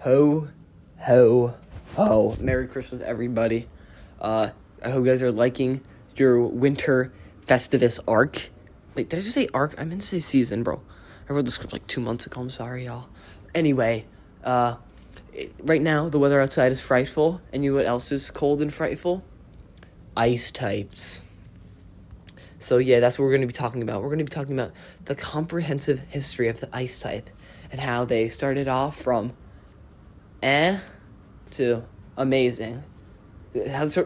Ho, ho, ho. Merry Christmas, everybody. I hope you guys are liking your winter Festivus arc. Wait, did I just say arc? I meant to say season, bro. I wrote the script like 2 months ago. I'm sorry, y'all. Anyway, right now, the weather outside is frightful. And you know what else is cold and frightful? Ice types. So yeah, that's what we're going to be talking about. We're going to be talking about the comprehensive history of the ice type and how they started off from to amazing.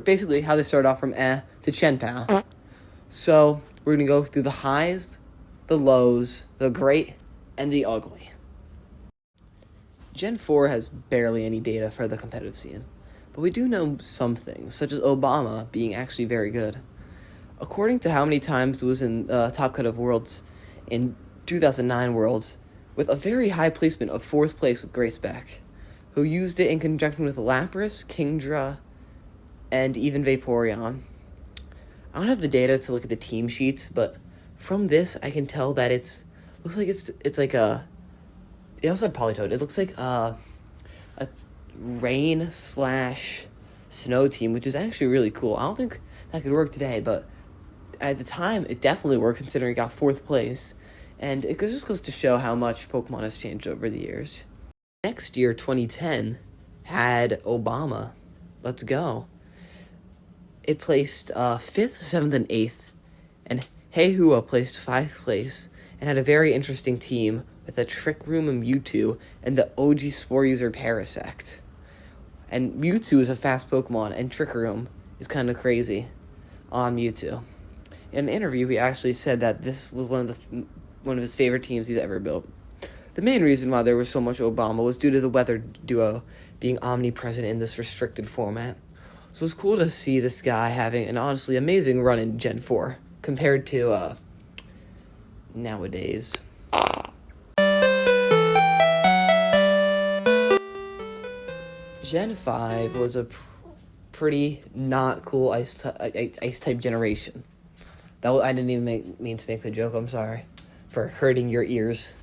Basically, how they started off from to Chien-Pao. So we're going to go through the highs, the lows, the great, and the ugly. Gen 4 has barely any data for the competitive scene, but we do know some things, such as Obama being actually very good. According to how many times it was in Top Cut of Worlds in 2009 Worlds, with a very high placement of 4th place with Grace Beck, who used it in conjunction with Lapras, Kingdra, and even Vaporeon. I don't have the data to look at the team sheets, but from this I can tell that looks like it's like a. It also had Politoed. It looks like a rain/snow team, which is actually really cool. I don't think that could work today, but at the time it definitely worked considering it got 4th place, and it just goes to show how much Pokemon has changed over the years. Next year, 2010, had Obama. Let's go. It placed 5th, 7th, and 8th, and Heihua placed 5th place, and had a very interesting team with a Trick Room and Mewtwo, and the OG Spore User Parasect. And Mewtwo is a fast Pokemon, and Trick Room is kind of crazy on Mewtwo. In an interview, he actually said that this was one of his favorite teams he's ever built. The main reason why there was so much Obama was due to the weather duo being omnipresent in this restricted format. So it's cool to see this guy having an honestly amazing run in Gen 4 compared to nowadays. Gen 5 was a pretty not cool ice type generation. I didn't even mean to make the joke. I'm sorry for hurting your ears.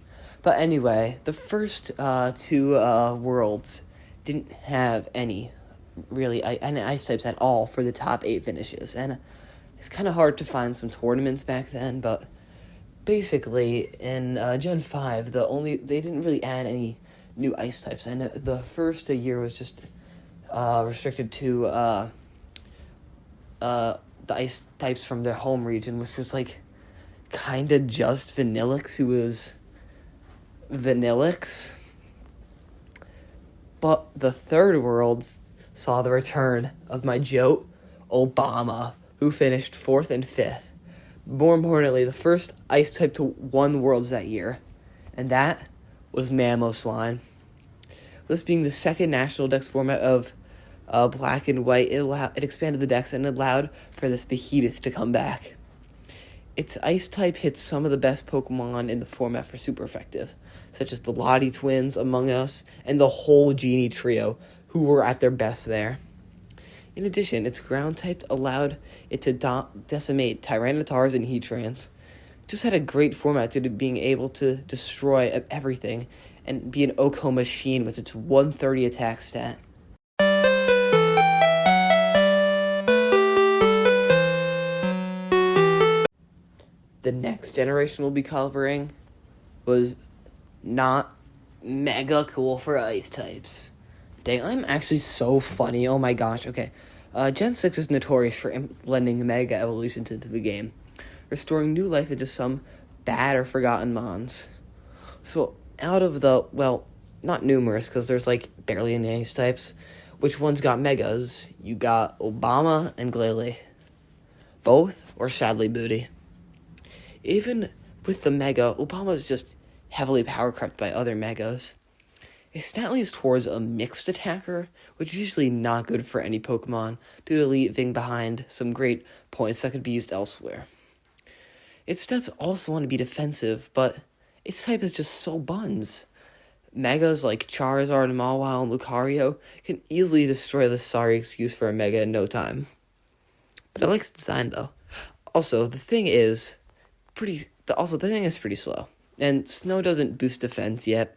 But anyway, the first two worlds didn't have any ice types at all for the top 8 finishes. And it's kind of hard to find some tournaments back then, but basically in Gen 5, they didn't really add any new ice types. And the first year was just restricted to the ice types from their home region, which was like kind of just Vanillix, who was Vanillix. But the third world saw the return of my Jote, Obama, who finished 4th and 5th. More importantly, the first ice type to 1 Worlds that year, and that was Mamoswine. This being the second national dex format of Black and White, it expanded the dex and allowed for this behemoth to come back. Its ice type hits some of the best Pokemon in the format for super effective, such as the Lottie twins, Among Us, and the whole Genie trio, who were at their best there. In addition, its ground type allowed it to decimate Tyrannotars and Heatrans. It just had a great format due to being able to destroy everything and be an OHKO machine with its 130 attack stat. The next generation we'll be covering was not mega cool for ice types. Dang, I'm actually so funny. Oh my gosh. Okay. Gen 6 is notorious for blending mega evolutions into the game, restoring new life into some bad or forgotten mons. So out of not numerous, because there's like barely any ice types, which ones got megas? You got Obama and Glalie. Both or sadly Booty. Even with the mega, Obama is just heavily power crept by other megas. His stat leans towards a mixed attacker, which is usually not good for any Pokemon due to leaving behind some great points that could be used elsewhere. Its stats also want to be defensive, but its type is just so buns. Megas like Charizard, Mawile, and Lucario can easily destroy the sorry excuse for a mega in no time. But I like its design though. Also, the thing is pretty slow, and Snow doesn't boost defense yet.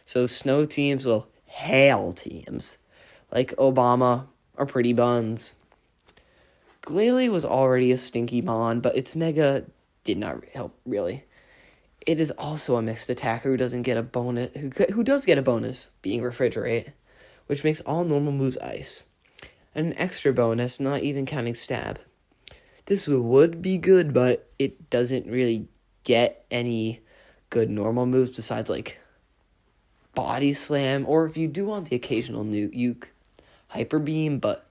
So Snow teams will Hail teams, like Obama or Pretty Buns. Glalie was already a stinky mon, but its Mega did not help, really. It is also a mixed attacker who doesn't get a bonus, who does get a bonus, being Refrigerate, which makes all normal moves ice. And an extra bonus, not even counting Stab. This would be good, but it doesn't really get any good normal moves besides, like, Body Slam, or if you do want the occasional nuke, Hyper Beam, but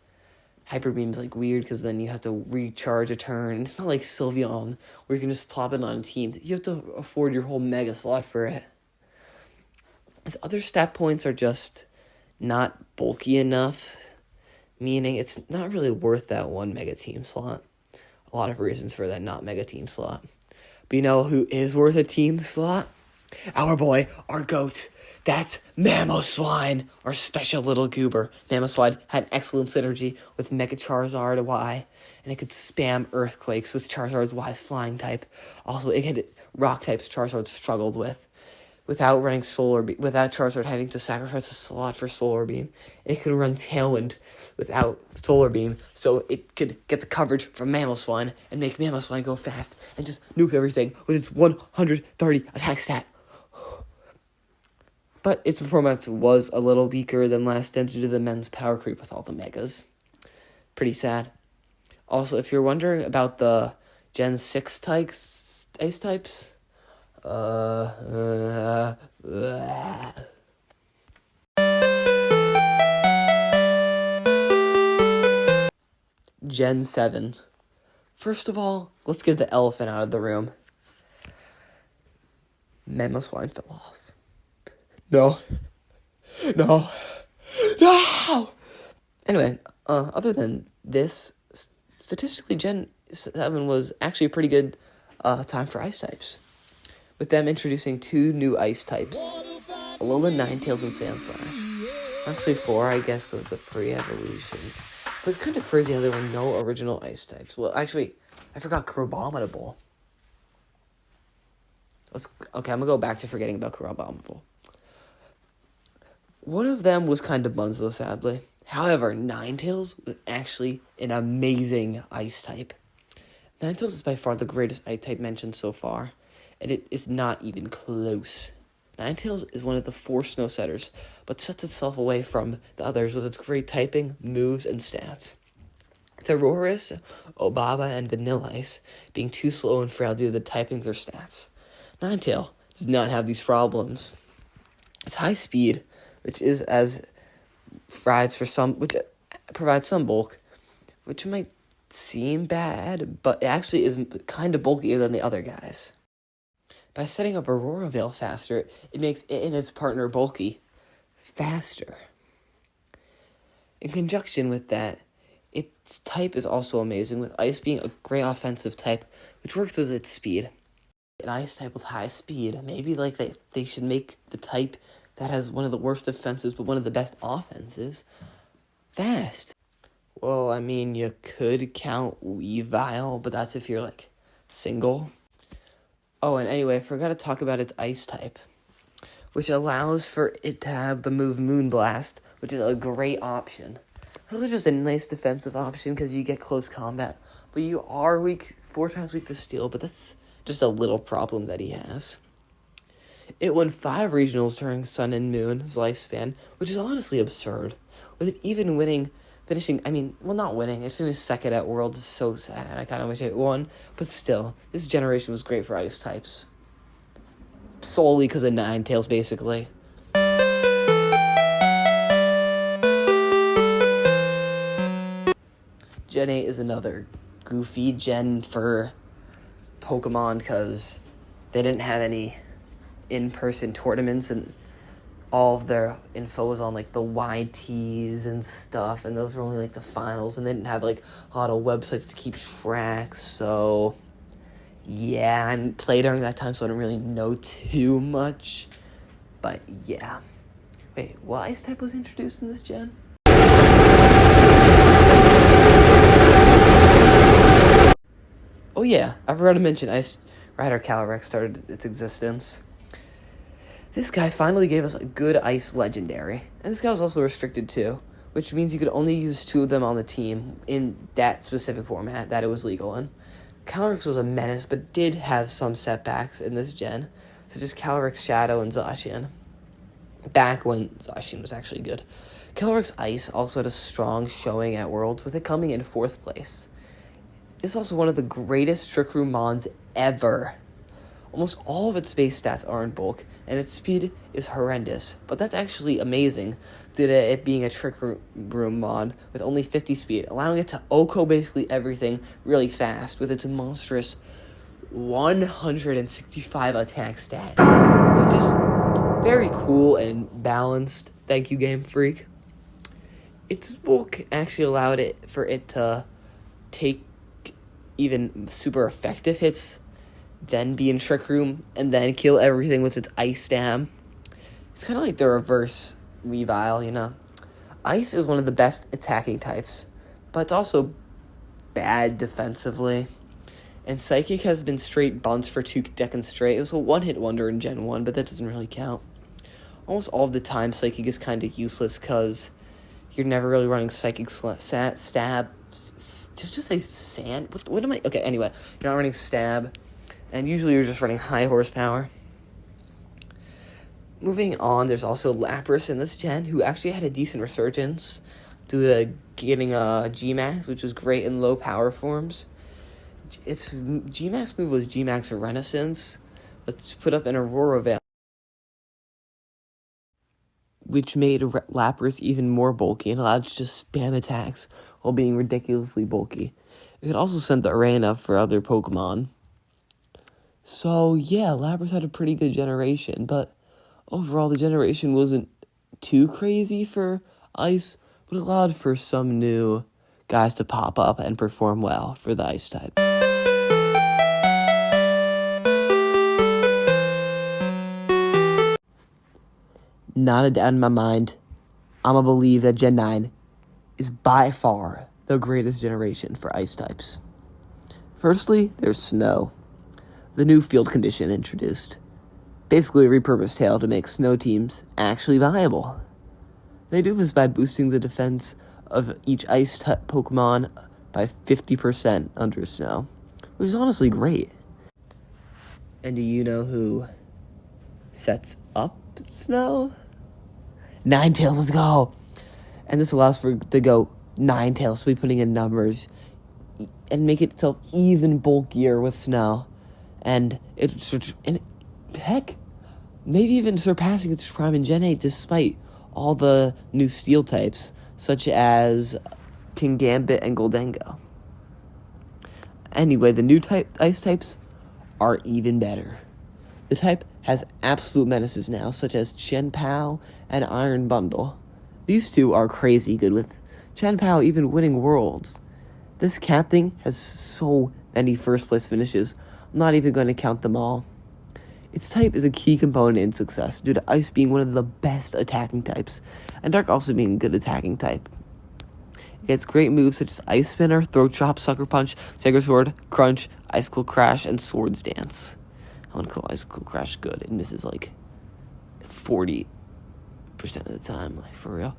Hyper Beam's, like, weird because then you have to recharge a turn. It's not like Sylveon, where you can just plop it on a team. You have to afford your whole Mega slot for it. His other stat points are just not bulky enough, meaning it's not really worth that one Mega Team slot. A lot of reasons for that not Mega Team slot. But you know who is worth a team slot? Our boy, our goat. That's Mamoswine, our special little goober. Mamoswine had excellent synergy with Mega Charizard Y, and it could spam Earthquakes with Charizard's Y's flying type. Also, it had rock types Charizard struggled with. Without running Solar Beam, without Charizard having to sacrifice a slot for Solar Beam. It could run Tailwind without Solar Beam, so it could get the coverage from Mamoswine and make Mamoswine go fast and just nuke everything with its 130 attack stat. But its performance was a little weaker than last due to the men's power creep with all the Megas. Pretty sad. Also, if you're wondering about the Gen 6 ice types, Gen 7. First of all, let's get the elephant out of the room. Mamoswine fell off. No. Anyway, other than this, statistically, Gen 7 was actually a pretty good time for ice types, with them introducing 2 new ice types, Alolan Ninetales and Sandslash. Actually 4, I guess, because of the pre-evolutions. But it's kind of crazy how there were no original ice types. Well, actually, I forgot Crabominable. I'm going to go back to forgetting about Crabominable. One of them was kind of buns, though, sadly. However, Ninetales was actually an amazing ice type. Ninetales is by far the greatest ice type mentioned so far, and it is not even close. Ninetales is one of the 4 snow setters, but sets itself away from the others with its great typing, moves, and stats. Thororis, Obaba, and Vanilla Ice being too slow and frail due to the typings or stats. Ninetale does not have these problems. Its high speed, which provides some bulk, which might seem bad, but it actually is kind of bulkier than the other guys. By setting up Aurora Veil faster, it makes it and its partner Bulky faster. In conjunction with that, its type is also amazing, with Ice being a great offensive type, which works as its speed. An Ice type with high speed, maybe like they should make the type that has one of the worst defenses but one of the best offenses fast. Well, I mean, you could count Weavile, but that's if you're, like, single. Oh, and anyway, I forgot to talk about its ice type, which allows for it to have the move Moonblast, which is a great option. So it's just a nice defensive option because you get close combat, but you are 4 times weak to Steel, but that's just a little problem that he has. It won 5 regionals during Sun and Moon's lifespan, which is honestly absurd, with it even not winning, it finished second at Worlds. Is so sad. I kind of wish it won, but still, this generation was great for ice types. Solely because of Ninetales, basically. Gen 8 is another goofy gen for Pokemon because they didn't have any in-person tournaments, and all of their info was on, like, the YTs and stuff, and those were only, like, the finals, and they didn't have, like, a lot of websites to keep track, so, yeah, I didn't play during that time, so I don't really know too much, but, yeah. Wait, what ice type was introduced in this gen? Oh, yeah, I forgot to mention Ice Rider Calyrex started its existence. This guy finally gave us a good ice legendary. And this guy was also restricted too, which means you could only use 2 of them on the team in that specific format that it was legal in. Calyrex was a menace, but did have some setbacks in this gen, such as Calyrex Shadow and Zacian, back when Zacian was actually good. Calyrex Ice also had a strong showing at Worlds, with it coming in 4th place. It's also one of the greatest Trick Room Mons ever. Almost all of its base stats are in bulk, and its speed is horrendous, but that's actually amazing due to it being a Trick Room Mon with only 50 speed, allowing it to OHKO basically everything really fast with its monstrous 165 attack stat, which is very cool and balanced. Thank you, Game Freak. Its bulk actually allowed it for it to take even super effective hits, then be in Trick Room, and then kill everything with its Ice Stab. It's kind of like the reverse Weavile, you know? Ice is one of the best attacking types, but it's also bad defensively. And Psychic has been straight bunts for 2 decades straight. It was a one-hit wonder in Gen 1, but that doesn't really count. Almost all of the time, Psychic is kind of useless because you're never really running Psychic Stab. Did I just say Sand? What am I? Okay, anyway, you're not running Stab. And usually you're just running high horsepower. Moving on, there's also Lapras in this gen, who actually had a decent resurgence due to getting a G-Max, which was great in low power forms. Its G-Max move was G-Max Renaissance. Let's put up an Aurora Veil, which made Lapras even more bulky and allowed it to just spam attacks while being ridiculously bulky. It could also send the arena for other Pokemon. So, yeah, Lapras had a pretty good generation, but overall the generation wasn't too crazy for Ice, but allowed for some new guys to pop up and perform well for the Ice type. Not a doubt in my mind, I'ma believe that Gen 9 is by far the greatest generation for Ice types. Firstly, there's Snow, the new field condition introduced. Basically a repurposed Tail to make Snow teams actually viable. They do this by boosting the defense of each Ice type Pokemon by 50% under Snow, which is honestly great. And do you know who sets up Snow? Ninetales, let's go! And this allows for to go Ninetales, so we're putting in numbers and make itself even bulkier with Snow. And heck, maybe even surpassing its prime in Gen 8 despite all the new Steel types, such as Kingambit and Goldengo. Anyway, the new Ice types are even better. The type has absolute menaces now, such as Chien-Pao and Iron Bundle. These 2 are crazy good, with Chien-Pao even winning Worlds. This captain has so many first-place finishes, I'm not even going to count them all. Its type is a key component in success, due to Ice being one of the best attacking types, and Dark also being a good attacking type. It gets great moves such as Ice Spinner, Throat Chop, Sucker Punch, Sacred Sword, Crunch, Icicle Crash, and Swords Dance. I want to call Icicle Crash good. It misses like 40% of the time, like for real.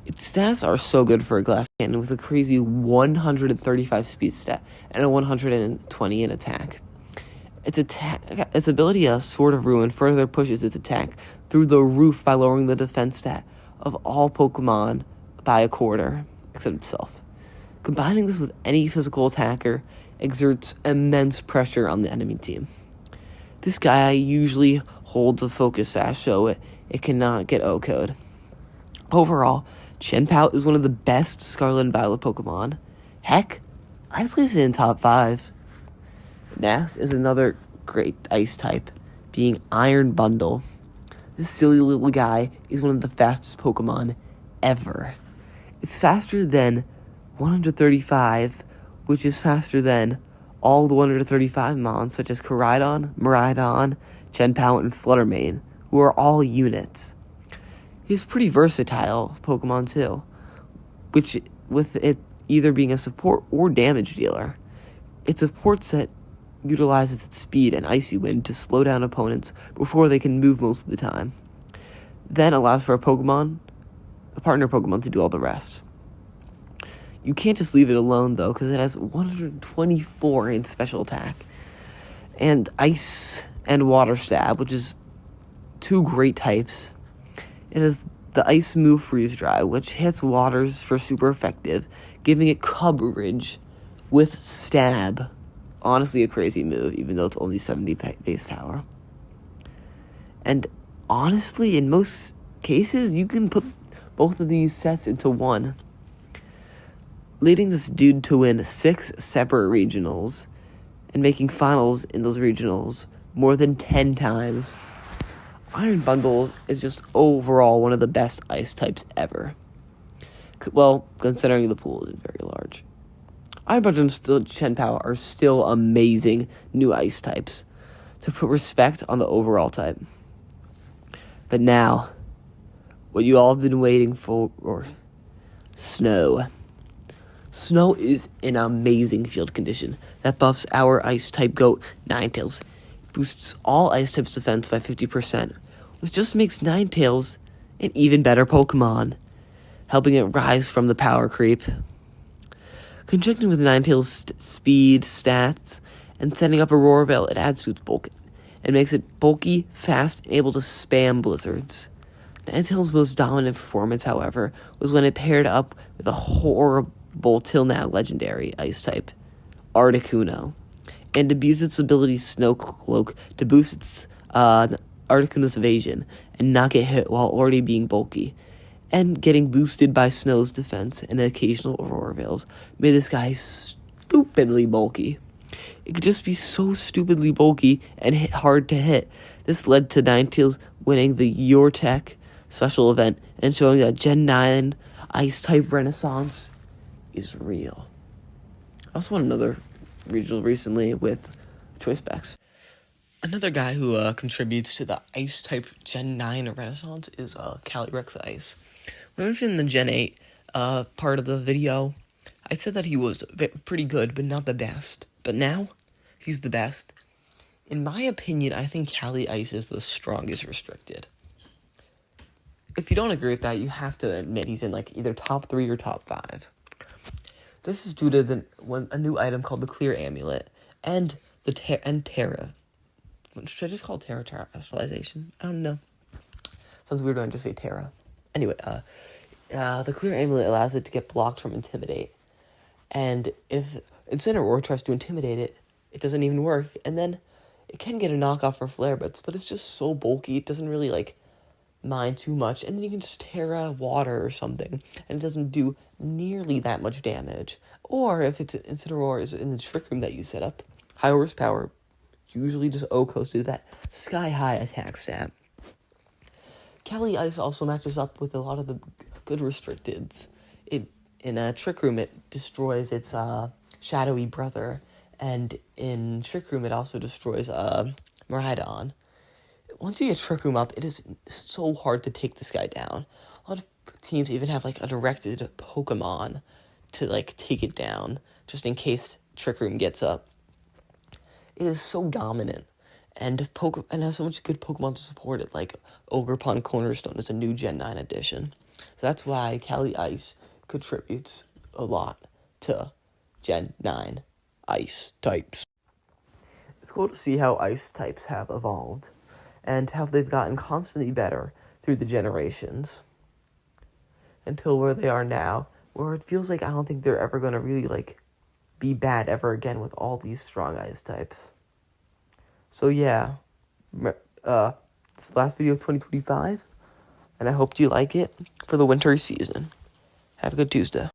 Its stats are so good for a Glass Cannon, with a crazy 135 speed stat and a 120 in attack. Its ability as Sword of Ruin further pushes its attack through the roof by lowering the defense stat of all Pokemon by a quarter, except itself. Combining this with any physical attacker exerts immense pressure on the enemy team. This guy usually holds a focus sash, so it cannot get O-code. Overall, Chien-Pao is one of the best Scarlet and Violet Pokemon. Heck, I'd place it in top 5. Next is another great Ice type, being Iron Bundle. This silly little guy is one of the fastest Pokemon ever. It's faster than 135, which is faster than all the 135 Mons, such as Koraidon, Miraidon, Chien-Pao, and Fluttermane, who are all units. He's pretty versatile Pokemon too, with it either being a support or damage dealer. It supports that utilizes its speed and icy wind to slow down opponents before they can move most of the time. Then allows for a partner Pokemon to do all the rest. You can't just leave it alone, though, because it has 124 in special attack. And Ice and Water Stab, which is two great types. It has the Ice move Freeze Dry, which hits waters for super effective, giving it coverage with Stab. Honestly, a crazy move, even though it's only 70 base power. And honestly, in most cases, you can put both of these sets into one, leading this dude to win 6 separate regionals and making finals in those regionals more than 10 times. Iron Bundle is just overall one of the best ice types ever. Well, considering the pool isn't very large. Iron Bundle and Chien-Pao are still amazing new ice types to put respect on the overall type. But now, what you all have been waiting for, Snow. Snow is an amazing field condition that buffs our ice-type goat, Ninetales. Boosts all ice types defense by 50%, which just makes Ninetales an even better Pokemon, helping it rise from the power creep. Conjunction with Ninetales' speed, stats, and setting up Aurora Veil, it adds to its bulk and makes it bulky, fast, and able to spam blizzards. Ninetales' most dominant performance, however, was when it paired up with a horrible, till now legendary ice type, Articuno, and abused its ability Snow Cloak to boost its Articuno's evasion and not get hit while already being bulky, and getting boosted by Snow's defense and occasional Aurora Veils made this guy stupidly bulky. It could just be so stupidly bulky and hard to hit. This led to Ninetales winning the Yortech special event and showing that Gen 9 Ice-type Renaissance is real. I also won another regional recently with Choice Specs. Another guy who contributes to the Ice-type Gen 9 Renaissance is Calyrex Ice. When I mentioned in the Gen 8 part of the video, I said that he was pretty good, but not the best. But now, he's the best. In my opinion, I think Cali Ice is the strongest restricted. If you don't agree with that, you have to admit he's in either top 3 or top 5. This is due to a new item called the Clear Amulet and Terra. Should I just call Terra Terastallization? I don't know. Sounds weird when I just say Terra. Anyway, the Clear Amulet allows it to get blocked from Intimidate. And if Incineroar tries to Intimidate it, it doesn't even work. And then it can get a knockoff for Flare Blitz, but it's just so bulky, it doesn't really, mind too much. And then you can just Terra Water or something, and it doesn't do nearly that much damage. Or if it's Incineroar is in the Trick Room that you set up, high horsepower, usually just O-Coast to that sky-high attack stat. Cali Ice also matches up with a lot of the good restricteds. In a Trick Room, it destroys its shadowy brother, and in Trick Room, it also destroys Miraidon. Once you get Trick Room up, it is so hard to take this guy down. A lot of teams even have a directed Pokemon to take it down, just in case Trick Room gets up. It is so dominant, and has so much good Pokemon to support it, like Ogerpon Cornerstone is a new Gen 9 edition. So that's why Cali Ice contributes a lot to Gen 9 Ice types. It's cool to see how Ice types have evolved, and how they've gotten constantly better through the generations, until where they are now, where it feels like I don't think they're ever going to really, be bad ever again with all these strong Ice types. So yeah, it's the last video of 2025, and I hope you like it for the winter season. Have a good Tuesday.